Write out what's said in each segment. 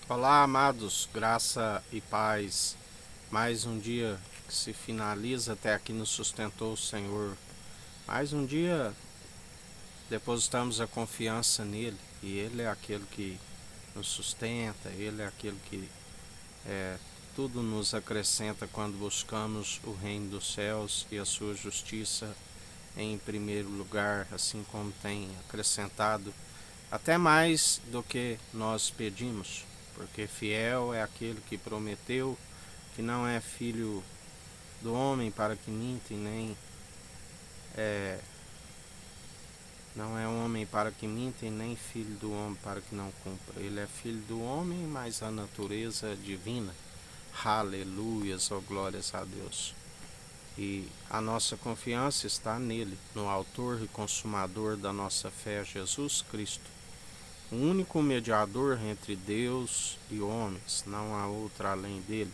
Olá, amados, graça e paz. Mais um dia que se finaliza, até aqui nos sustentou o Senhor. Mais um dia depositamos a confiança nele e ele é aquele que nos sustenta, ele é aquele que tudo nos acrescenta quando buscamos o reino dos céus e a sua justiça em primeiro lugar, assim como tem acrescentado até mais do que nós pedimos, porque fiel é aquele que prometeu, que não é filho do homem para que minta, nem não é homem para que minta, e nem filho do homem para que não cumpra. Ele é filho do homem, mas a natureza é divina. Aleluias, oh glórias a Deus. E a nossa confiança está nele, no autor e consumador da nossa fé, Jesus Cristo, o único mediador entre Deus e homens, não há outro além dele.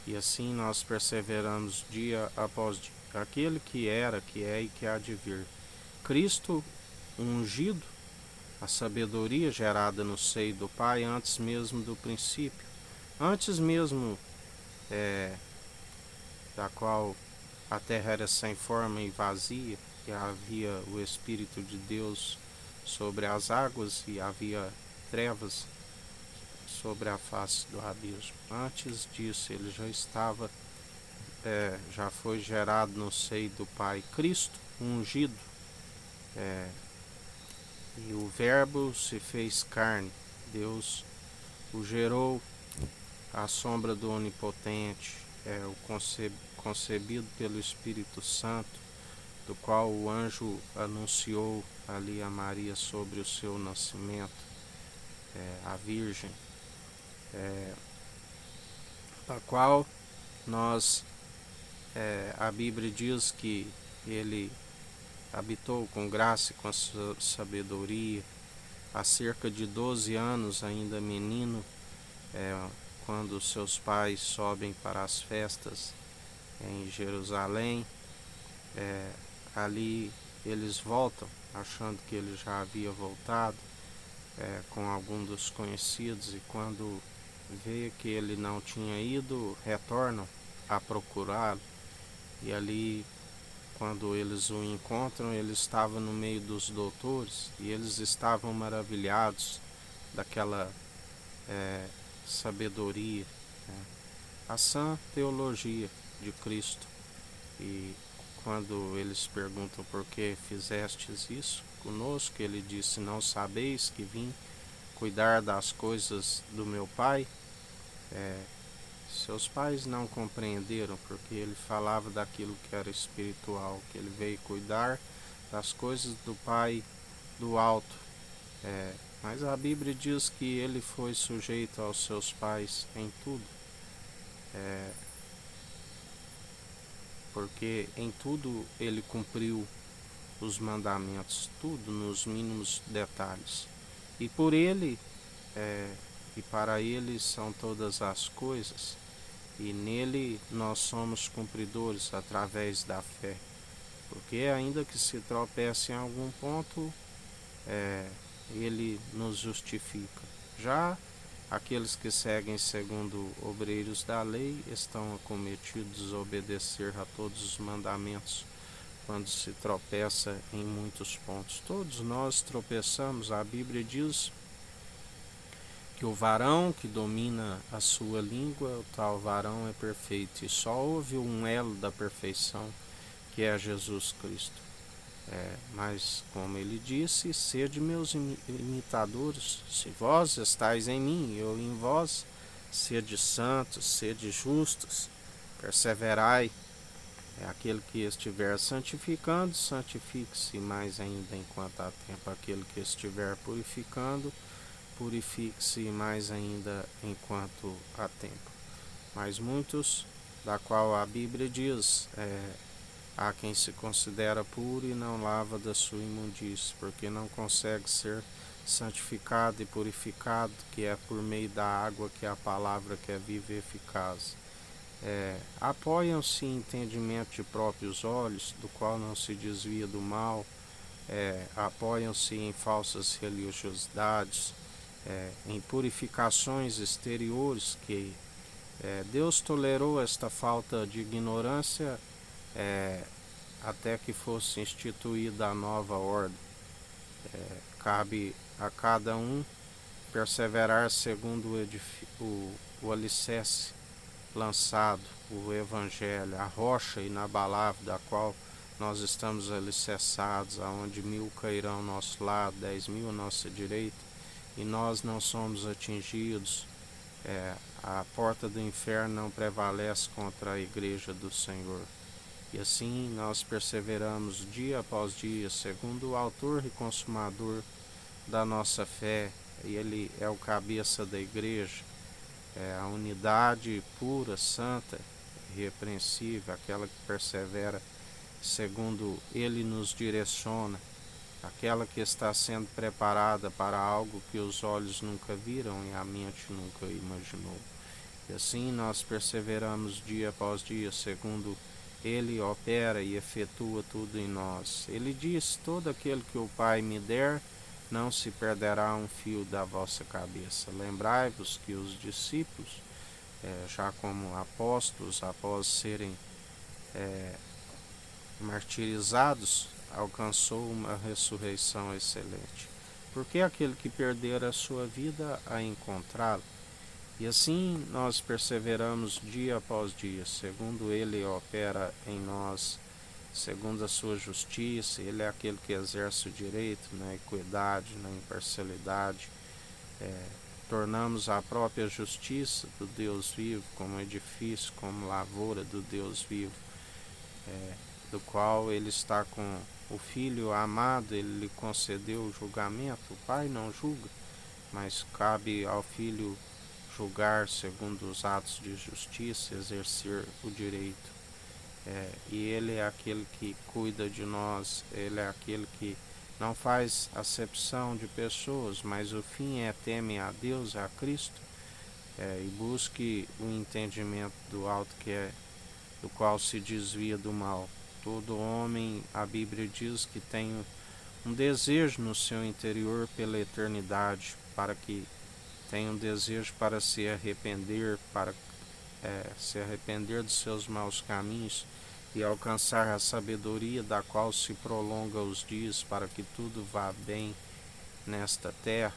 E assim nós perseveramos dia após dia. Aquele que era, que é e que há de vir. Cristo ungido, a sabedoria gerada no seio do Pai antes mesmo do princípio, antes mesmo da qual a terra era sem forma e vazia, e havia o Espírito de Deus sobre as águas e havia trevas sobre a face do abismo. Antes disso ele já estava, já foi gerado no seio do Pai. Cristo ungido, e o Verbo se fez carne. Deus o gerou à sombra do Onipotente, o concebido pelo Espírito Santo, do qual o anjo anunciou ali a Maria sobre o seu nascimento, a Virgem, da qual nós, a Bíblia diz que ele habitou com graça e com sabedoria, há cerca de 12 anos, ainda menino, quando seus pais sobem para as festas em Jerusalém. Ali eles voltam, achando que ele já havia voltado com algum dos conhecidos, e quando vê que ele não tinha ido, retornam a procurá-lo. E ali, quando eles o encontram, ele estava no meio dos doutores e eles estavam maravilhados daquela sabedoria, a sã teologia de Cristo. E quando eles perguntam por que fizestes isso conosco, ele disse: não sabeis que vim cuidar das coisas do meu Pai? Seus pais não compreenderam, porque ele falava daquilo que era espiritual, que ele veio cuidar das coisas do Pai do alto. Mas a Bíblia diz que ele foi sujeito aos seus pais em tudo, porque em tudo ele cumpriu os mandamentos, tudo nos mínimos detalhes. E por ele e para ele são todas as coisas, e nele nós somos cumpridores através da fé, porque ainda que se tropece em algum ponto, ele nos justifica. Já aqueles que seguem segundo obreiros da lei estão acometidos a obedecer a todos os mandamentos quando se tropeça em muitos pontos. Todos nós tropeçamos. A Bíblia diz que o varão que domina a sua língua, o tal varão é perfeito, e só houve um elo da perfeição, que é Jesus Cristo. Mas, como ele disse, sede meus imitadores, se vós estáis em mim, eu em vós, sede santos, sede justos, perseverai. Aquele que estiver santificando, santifique-se mais ainda enquanto há tempo. Aquele que estiver purificando, purifique-se mais ainda enquanto há tempo. Mas muitos, da qual a Bíblia diz, há quem se considera puro e não lava da sua imundície, porque não consegue ser santificado e purificado, que é por meio da água, que é a palavra que é viva e eficaz. Apoiam-se em entendimento de próprios olhos, do qual não se desvia do mal, apoiam-se em falsas religiosidades, em purificações exteriores, que Deus tolerou esta falta de ignorância até que fosse instituída a nova ordem. Cabe a cada um perseverar segundo o alicerce lançado, o Evangelho, a rocha inabalável da qual nós estamos alicerçados, aonde 1000 cairão ao nosso lado, 10.000 à nossa direita, e nós não somos atingidos. A porta do inferno não prevalece contra a igreja do Senhor. E assim nós perseveramos dia após dia, segundo o autor e consumador da nossa fé, e ele é o cabeça da igreja, a unidade pura, santa, irrepreensível, aquela que persevera segundo ele nos direciona, aquela que está sendo preparada para algo que os olhos nunca viram e a mente nunca imaginou. E assim nós perseveramos dia após dia, segundo ele opera e efetua tudo em nós. Ele diz: todo aquele que o Pai me der, não se perderá um fio da vossa cabeça. Lembrai-vos que os discípulos, já como apóstolos, após serem martirizados, alcançou uma ressurreição excelente. Porque aquele que perder a sua vida a encontrá-la. E assim nós perseveramos dia após dia, segundo ele opera em nós, segundo a sua justiça. Ele é aquele que exerce o direito na equidade, na imparcialidade. Tornamos a própria justiça do Deus vivo como edifício, como lavoura do Deus vivo, do qual ele está com o Filho amado. Ele lhe concedeu o julgamento. O Pai não julga, mas cabe ao Filho julgar segundo os atos de justiça, exercer o direito. E ele é aquele que cuida de nós, ele é aquele que não faz acepção de pessoas, mas o fim é teme a Deus, a Cristo, e busque o entendimento do alto, que é do qual se desvia do mal. Todo homem, a Bíblia diz que tem um desejo no seu interior pela eternidade, para que tenha um desejo para se arrepender, para se arrepender dos seus maus caminhos e alcançar a sabedoria da qual se prolonga os dias, para que tudo vá bem nesta terra,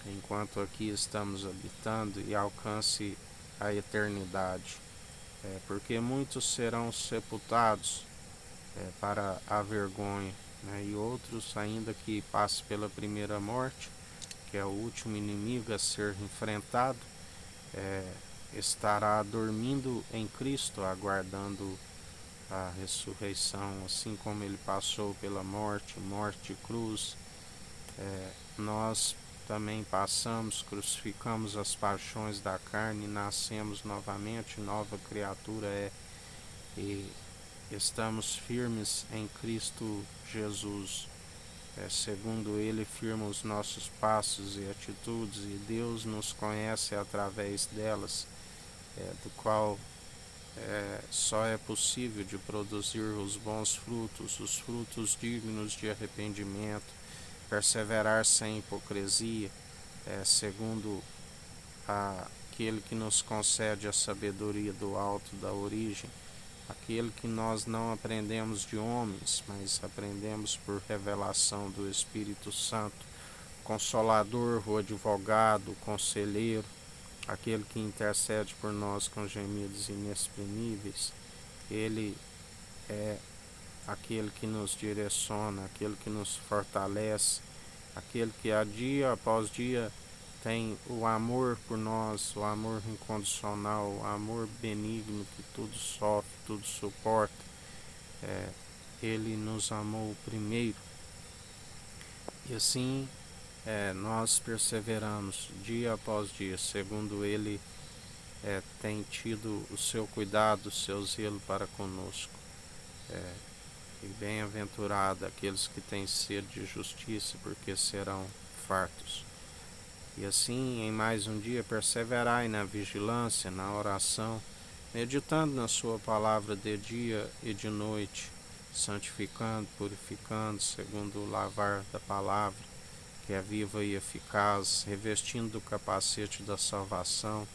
enquanto aqui estamos habitando, e alcance a eternidade. Porque muitos serão sepultados para a vergonha, e outros, ainda que passe pela primeira morte, que é o último inimigo a ser enfrentado, estará dormindo em Cristo, aguardando a ressurreição. Assim como ele passou pela morte de cruz, nós também passamos, crucificamos as paixões da carne, nascemos novamente, nova criatura e estamos firmes em Cristo Jesus. Segundo ele, firma os nossos passos e atitudes, e Deus nos conhece através delas, do qual só é possível de produzir os bons frutos, os frutos dignos de arrependimento, perseverar sem hipocrisia, segundo aquele que nos concede a sabedoria do alto, da origem, aquele que nós não aprendemos de homens, mas aprendemos por revelação do Espírito Santo, Consolador, o advogado, o conselheiro, aquele que intercede por nós com gemidos inexprimíveis. Ele é aquele que nos direciona, aquele que nos fortalece, aquele que dia após dia tem o amor por nós, o amor incondicional, o amor benigno que tudo sofre, tudo suporta. Ele nos amou primeiro. E assim nós perseveramos dia após dia, segundo ele tem tido o seu cuidado, o seu zelo para conosco. E bem-aventurado aqueles que têm sede de justiça, porque serão fartos. E assim, em mais um dia, perseverai na vigilância, na oração, meditando na sua palavra de dia e de noite, santificando, purificando, segundo o lavar da palavra, que é viva e eficaz, revestindo do capacete da salvação,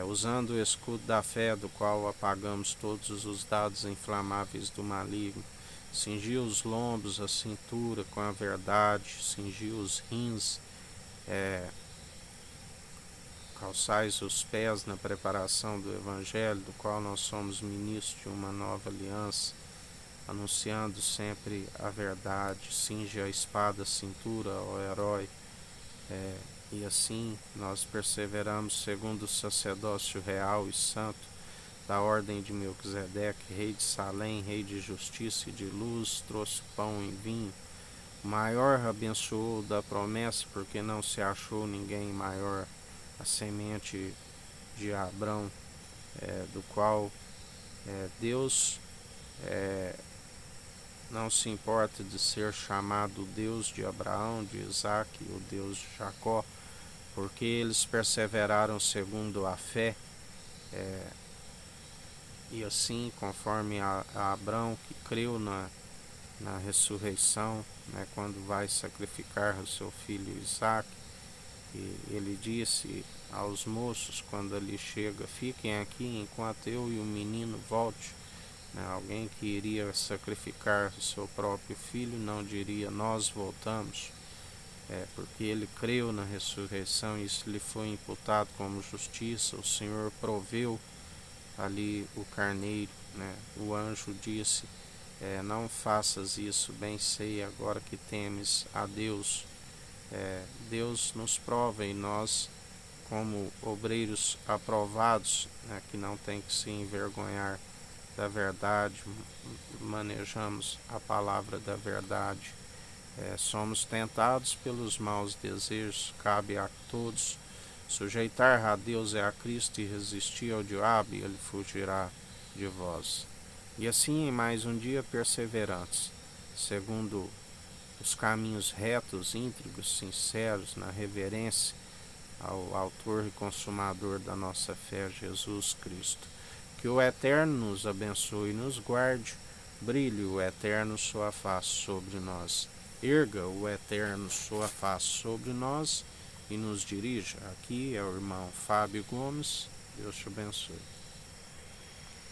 usando o escudo da fé, do qual apagamos todos os dados inflamáveis do maligno, cingir os lombos, a cintura com a verdade, cingir os rins, calçais os pés na preparação do Evangelho, do qual nós somos ministros de uma nova aliança, anunciando sempre a verdade, cinge a espada à cintura ao herói, e assim nós perseveramos segundo o sacerdócio real e santo da ordem de Melquisedeque, rei de Salém, rei de justiça e de luz, trouxe pão e vinho. O maior abençoou da promessa, porque não se achou ninguém maior, a semente de Abrão, do qual Deus não se importa de ser chamado Deus de Abraão, de Isaac, o Deus de Jacó, porque eles perseveraram segundo a fé, e assim, conforme a Abrão, que creu na ressurreição, quando vai sacrificar o seu filho Isaac, e ele disse aos moços, quando ali chega, fiquem aqui enquanto eu e o menino volte. Alguém que iria sacrificar o seu próprio filho não diria nós voltamos, porque ele creu na ressurreição e isso lhe foi imputado como justiça. O Senhor proveu ali o carneiro, o anjo disse, não faças isso, bem sei agora que temes a Deus. Deus nos prova e nós, como obreiros aprovados, que não tem que se envergonhar da verdade, manejamos a palavra da verdade. Somos tentados pelos maus desejos, cabe a todos sujeitar a Deus e a Cristo e resistir ao diabo, e ele fugirá de vós. E assim, em mais um dia perseverantes, segundo os caminhos retos, íntegros, sinceros, na reverência ao autor e consumador da nossa fé, Jesus Cristo. Que o Eterno nos abençoe e nos guarde, brilhe o Eterno sua face sobre nós, erga o Eterno sua face sobre nós e nos dirija. Aqui é o irmão Fábio Gomes. Deus te abençoe.